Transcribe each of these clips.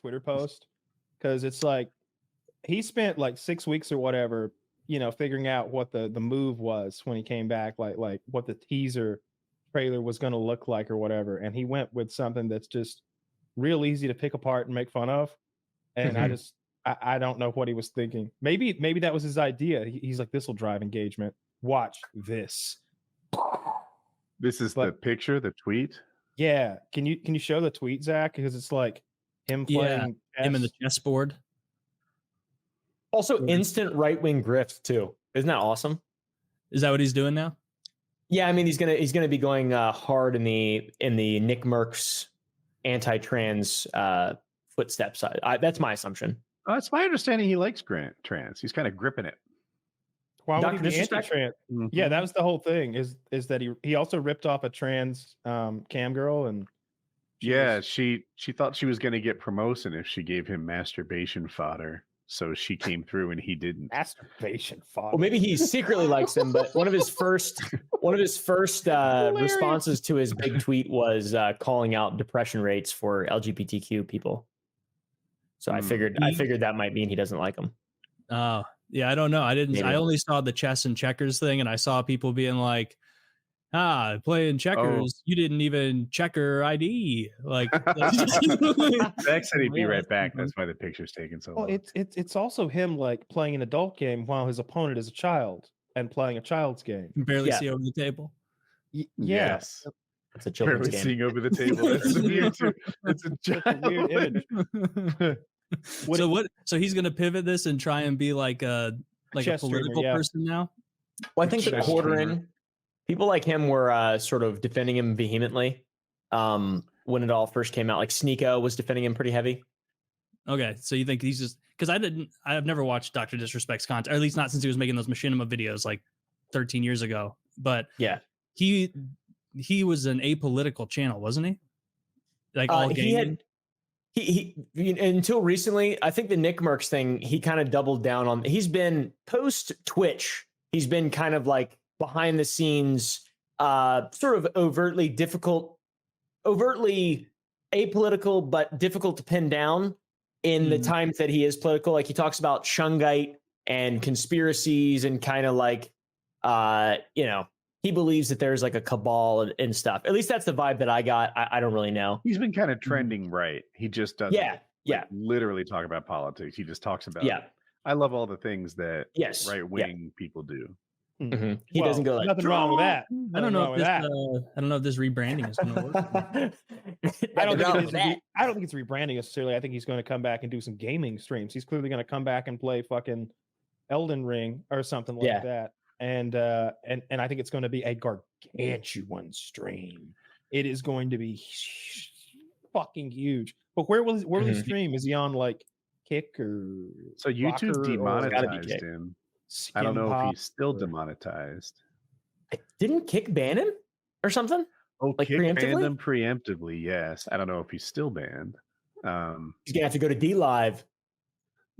Twitter post, because it's like he spent like 6 weeks or whatever, figuring out what the move was when he came back, like what the teaser trailer was going to look like or whatever, and he went with something that's just real easy to pick apart and make fun of, and I don't know what he was thinking. Maybe that was his idea. He's like, this will drive engagement. Watch this. This is the picture, the tweet. Yeah, can you show the tweet, Zach? Because it's like him playing him in the chessboard. Also, instant right-wing grift too. Isn't that awesome? Is that what he's doing now? Yeah, I mean he's gonna be going hard in the Nick Merckx anti-trans footsteps. That's my assumption. It's my understanding he likes trans. He's kind of gripping it. Why would he be anti-trans? Mm-hmm. Yeah, that was the whole thing. Is that he also ripped off a trans cam girl, and she thought she was going to get promotion if she gave him masturbation fodder. So she came through and he didn't. Masturbation fodder. Well, maybe he secretly likes him, but one of his first responses to his big tweet was calling out depression rates for LGBTQ people. So I figured that might mean he doesn't like them. Oh, yeah, I don't know. Maybe. I only saw the chess and checkers thing, and I saw people being like, playing checkers, you didn't even check her ID. Like, Zach said he'd be right back. That's why the picture's taking so long. Well, it's also him like playing an adult game while his opponent is a child and playing a child's game. You can barely see over the table. Yes. It's a children's game. Seeing over the table. It's weird too. It's a weird image. So he's gonna pivot this and try and be like a political person now. Well, I think the quartering people like him were sort of defending him vehemently when it all first came out. Like Sneeko was defending him pretty heavy. Okay, so you think he's just because I've never watched Dr. Disrespect's content, or at least not since he was making those Machinima videos like 13 years ago. But yeah, he was an apolitical channel, wasn't he? Like all gaming. He until recently, I think the Nick Merckx thing, he kind of doubled down on. He's been post Twitch. He's been kind of like behind the scenes, sort of overtly apolitical, but difficult to pin down in the times that he is political. Like he talks about Shungite and conspiracies and kind of like, he believes that there's like a cabal and stuff. At least that's the vibe that I got. I don't really know. He's been kind of trending right. He just doesn't literally talk about politics. He just talks about, I love all the things that right-wing people do. Mm-hmm. He doesn't go like, nothing wrong with that. I don't know if this rebranding is going to work. I don't think it's rebranding necessarily. I think he's going to come back and do some gaming streams. He's clearly going to come back and play fucking Elden Ring or something like that. And I think it's going to be a gargantuan stream. It is going to be fucking huge. But where will he stream? Is he on like Kick or so YouTube demonetized him? I don't know if he's still demonetized. Didn't Kick ban him or something? Oh, like Kick banned him preemptively. Yes, I don't know if he's still banned. He's gonna have to go to D Live.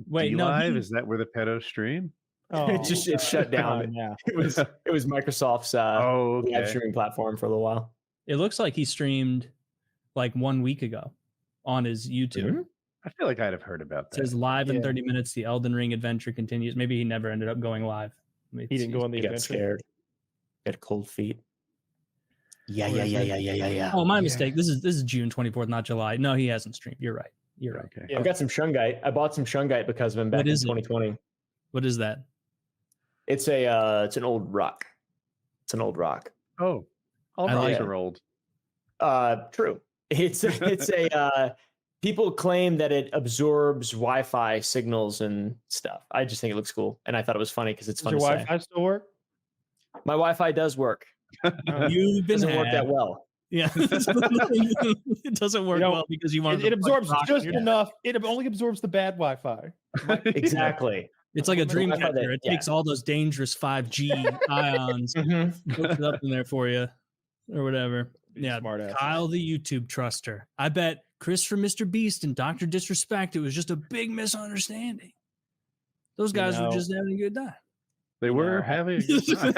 Wait, D Live is that where the pedo stream? Oh, it's shut down. Yeah, it was Microsoft's live streaming platform for a little while. It looks like he streamed like 1 week ago on his YouTube. Mm-hmm. I feel like I'd have heard about that. It says live in 30 minutes. The Elden Ring adventure continues. Maybe he never ended up going live. He didn't go on the adventure. Got scared. Got cold feet. Yeah. Oh, my mistake. This is June 24th, not July. No, he hasn't streamed. You're right. Okay. Yeah. I've got some Shungite. I bought some Shungite because of him back in 2020. What is that? It's an old rock. Oh, all rocks are old. True. It's a people claim that it absorbs Wi-Fi signals and stuff. I just think it looks cool, and I thought it was funny because it's fun to say. Does your Wi-Fi still work? My Wi-Fi does work. You've been doesn't work that well. Yeah, it doesn't work well because you want it absorbs just enough. It only absorbs the bad Wi-Fi. Exactly. It's like a Dreamcatcher. It takes all those dangerous 5G ions, puts it up in there for you, or whatever. Yeah, Kyle the YouTube truster. I bet Chris from Mr. Beast and Dr. Disrespect, it was just a big misunderstanding. Those guys were just having a good time. They were having a good time.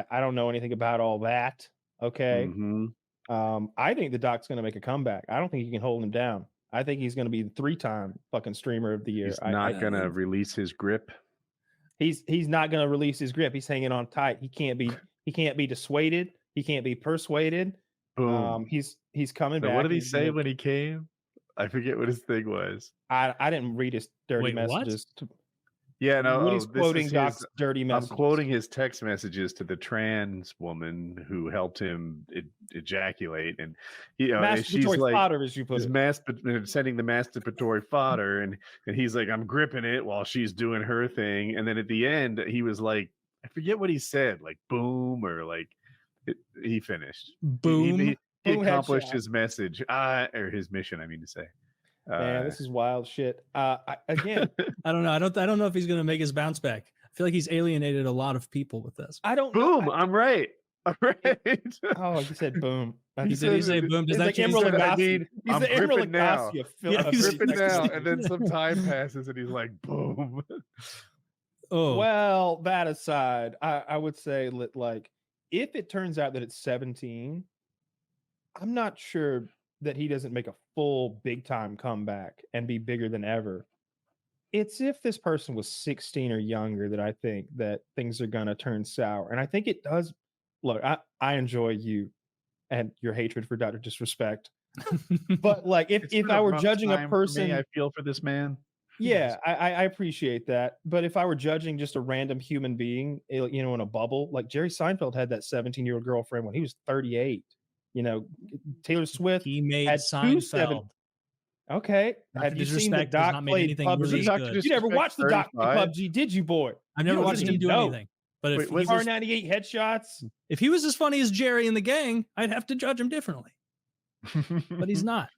I don't know anything about all that. Okay. Mm-hmm. I think the Doc's going to make a comeback. I don't think you can hold him down. I think he's going to be the 3-time fucking streamer of the year. He's not going to release his grip. He's not going to release his grip. He's hanging on tight. He can't be dissuaded. He can't be persuaded. Boom. He's coming back. What did he say when he came? I forget what his thing was. I didn't read his dirty messages. Yeah, no. He's quoting Doc's dirty messages. I'm quoting his text messages to the trans woman who helped him ejaculate, and she's like, fodder, as you put it. sending the masturbatory fodder, and he's like, I'm gripping it while she's doing her thing, and then at the end he was like, I forget what he said, like boom, or like he finished. Boom. He accomplished his message, or his mission. I mean to say. Man, this is wild shit. Again, I don't know. I don't know if he's gonna make his bounce back. I feel like he's alienated a lot of people with this. I don't. Boom! I'm right. I'm right. Oh, you said boom. Did he say boom? Does that change? He's the Emerald now. I'm gripping now, and then some time passes, and he's like, boom. Oh well, that aside, I would say like if it turns out that it's 17, I'm not sure that he doesn't make a full big time comeback and be bigger than ever. It's if this person was 16 or younger that I think that things are going to turn sour. And I think it does. Look, I enjoy you and your hatred for Dr. Disrespect. But like if I were judging a person, I feel for this man. Yeah, I appreciate that. But if I were judging just a random human being, in a bubble, like Jerry Seinfeld had that 17-year-old girlfriend when he was 38. Taylor Swift. He made Seinfeld. Okay. Have you seen the Doc play PUBG? You never watched the Doc play PUBG, did you, boy? I've never watched him do anything. But if he was R98 headshots, if he was as funny as Jerry in the gang, I'd have to judge him differently. But he's not.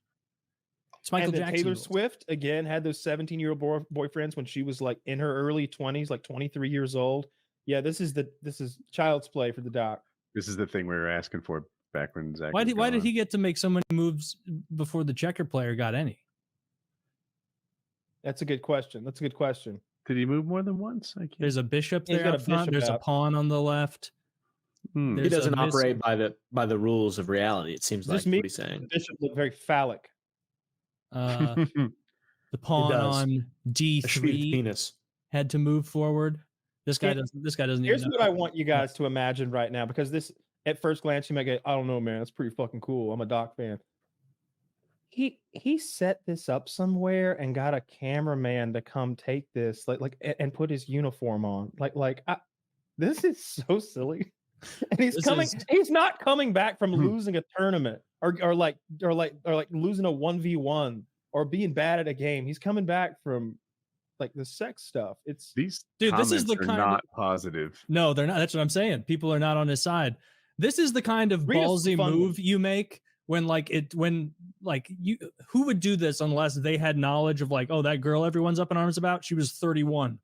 It's Michael Jackson. Taylor Swift again had those 17-year-old boyfriends when she was like in her early 20s, like 23 years old. Yeah, this is child's play for the Doc. This is the thing we were asking for. Back when Zach why did he get to make so many moves before the checker player got any? That's a good question. Did he move more than once? There's a bishop there up front. There's a pawn on the left. He doesn't operate by the rules of reality. It seems like what he's saying. The bishop looked very phallic. The pawn on D3 had to move forward. This guy doesn't. Here's what I want you guys to imagine right now, because this. At first glance, you might go, I don't know, man. That's pretty fucking cool. I'm a Doc fan. He set this up somewhere and got a cameraman to come take this, and put his uniform on. This is so silly. And he's not coming back from losing a tournament or losing a 1v1 or being bad at a game. He's coming back from like the sex stuff. It's these this is the kind not positive. No, they're not. That's what I'm saying. People are not on his side. This is the kind of ballsy move you make when who would do this unless they had knowledge of like, oh, that girl everyone's up in arms about, she was 31.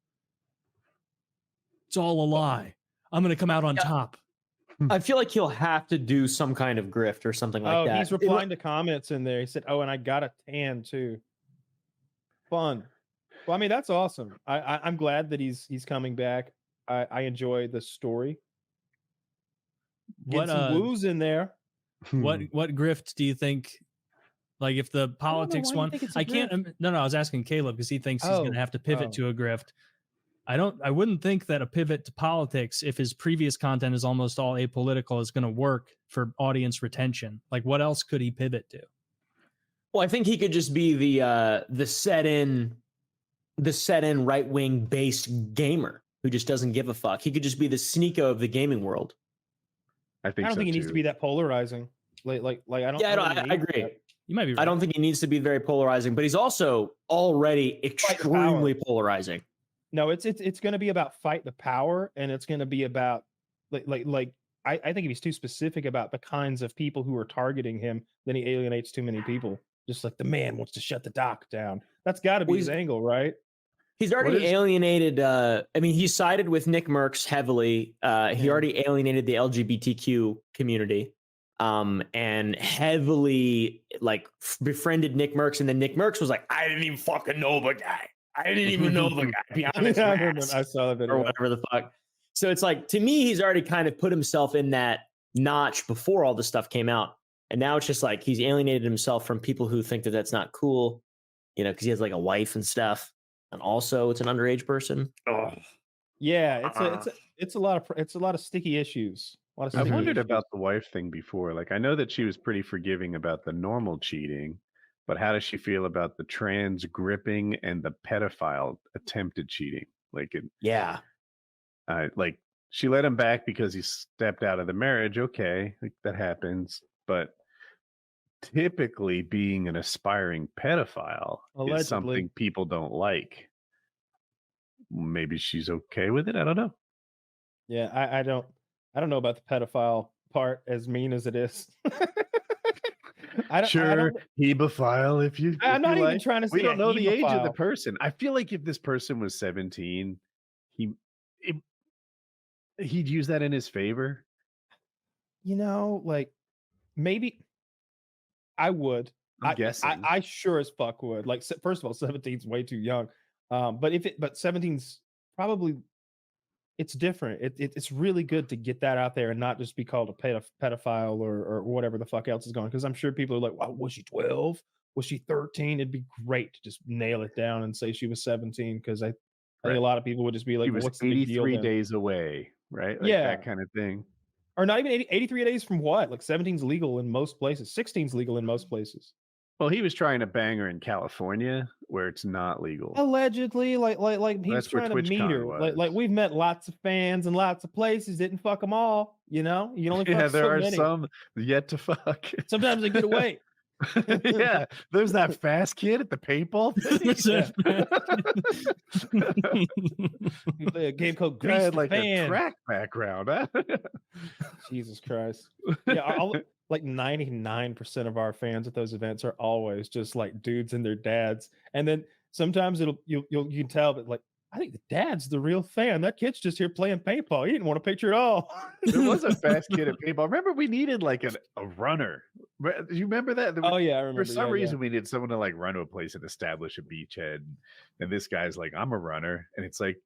It's all a lie. I'm going to come out on top. I feel like he'll have to do some kind of grift or something like that. He's replying to comments in there. He said, oh, and I got a tan too. Fun. Well, I mean, that's awesome. I'm glad that he's coming back. I enjoy the story. Get some woos in there. What grift do you think? Like if the politics one, I can't. No, I was asking Caleb because he thinks he's going to have to pivot to a grift. I wouldn't think that a pivot to politics, if his previous content is almost all apolitical, is going to work for audience retention. Like what else could he pivot to? Well, I think he could just be the set in right wing based gamer who just doesn't give a fuck. He could just be the Sneeko of the gaming world. I don't think he needs to be that polarizing. I agree. You might be right. I don't think he needs to be very polarizing, but he's also already extremely polarizing. No, it's going to be about fight the power, and it's going to be about I think if he's too specific about the kinds of people who are targeting him, then he alienates too many people. Just like the man wants to shut the Doc down. That's got to be his angle, right? He's already alienated. He sided with Nick Merckx heavily. He already alienated the LGBTQ community, and heavily befriended Nick Merckx. And then Nick Merckx was like, "I didn't even fucking know the guy. I didn't even know the guy." Beyond his I saw that video. Or whatever the fuck. So it's like, to me, he's already kind of put himself in that notch before all this stuff came out. And now it's just like he's alienated himself from people who think that that's not cool, because he has like a wife and stuff, and also it's an underage person. Oh, yeah, it's a lot of sticky issues. I wondered about the wife thing before. Like, I know that she was pretty forgiving about the normal cheating, but how does she feel about the trans gripping and the pedophile attempted cheating? Like, like she let him back because he stepped out of the marriage. Okay, like that happens, but typically being an aspiring pedophile is something people don't like. Maybe she's okay with it. I don't know. Yeah, I don't know about the pedophile part, as mean as it is. Hebephile. If you, I'm not even like. trying to say we don't know the age of the person. I feel like if this person was 17, he'd use that in his favor. Like maybe I would. I'm guessing. I sure as fuck would. Like, first of all, 17's way too young. But 17's probably, it's different. It's really good to get that out there and not just be called a pedophile or whatever the fuck else is going. Because I'm sure people are like, "Wow, was she 12? Was she 13?" It'd be great to just nail it down and say she was 17. Because I think a lot of people would just be like, "What's the big deal?" 83 days away, right? Like that kind of thing. Or not even 83 days from what? Like 17's legal in most places. 16's legal in most places. Well, he was trying to bang her in California, where it's not legal. Allegedly, like he was trying to meet her. Like we've met lots of fans and lots of places. Didn't fuck them all. You can only fuck there are many. some yet to fuck. Sometimes they get away. Yeah, there's that fast kid at the paintball thing. You play a game called Grease the like Fan. A track background. Huh? Jesus Christ. Yeah, like 99% of our fans at those events are always just like dudes and their dads. And then sometimes you can tell, but like, I think the dad's the real fan. That kid's just here playing paintball. He didn't want a picture at all. There was a fast kid at paintball. Remember, we needed like a runner. Do you remember that? Oh yeah, I remember. For some reason, we needed someone to like run to a place and establish a beachhead. And this guy's like, "I'm a runner," and it's like,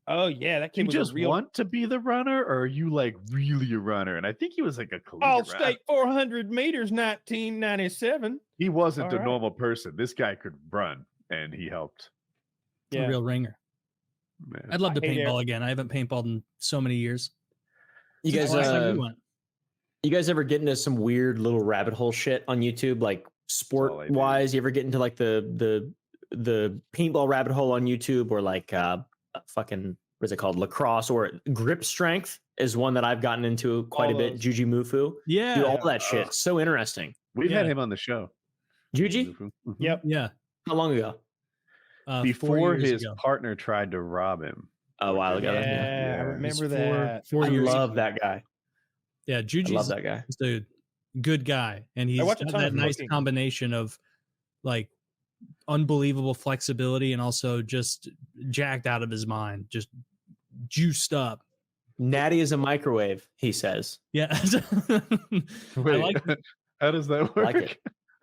"Oh yeah, that kid you was just a real... want to be the runner, or are you like really a runner?" And I think he was like a collegiate All-state 400 meters, 1997. He wasn't a normal person. This guy could run, and he helped. Yeah, a real ringer. Man. I'd love to paintball again. I haven't paintballed in so many years. You guys ever get into some weird little rabbit hole shit on YouTube, like sport wise? You ever get into like the paintball rabbit hole on YouTube, or like fucking what's it called, lacrosse, or grip strength is one that I've gotten into quite a bit. Juji Mufu, all that shit. So interesting. We've had him on the show. Juji, yep, yeah. How long ago? Before his partner tried to rob him. A while ago. Yeah, I remember that. I love that guy. Yeah, Juji's I love that guy. Just a good guy. And he's got that nice combination of like unbelievable flexibility and also just jacked out of his mind, just juiced up. Natty is a microwave, he says. Yeah. Wait, how does that work? I like it.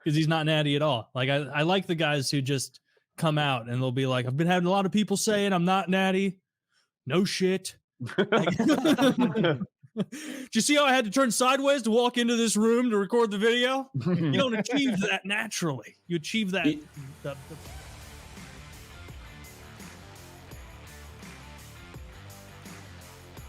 Because he's not natty at all. Like I like the guys who just come out and they'll be like, "I've been having a lot of people saying I'm not natty." No shit. Did you see how I had to turn sideways to walk into this room to record the video? You don't achieve that naturally. You achieve that.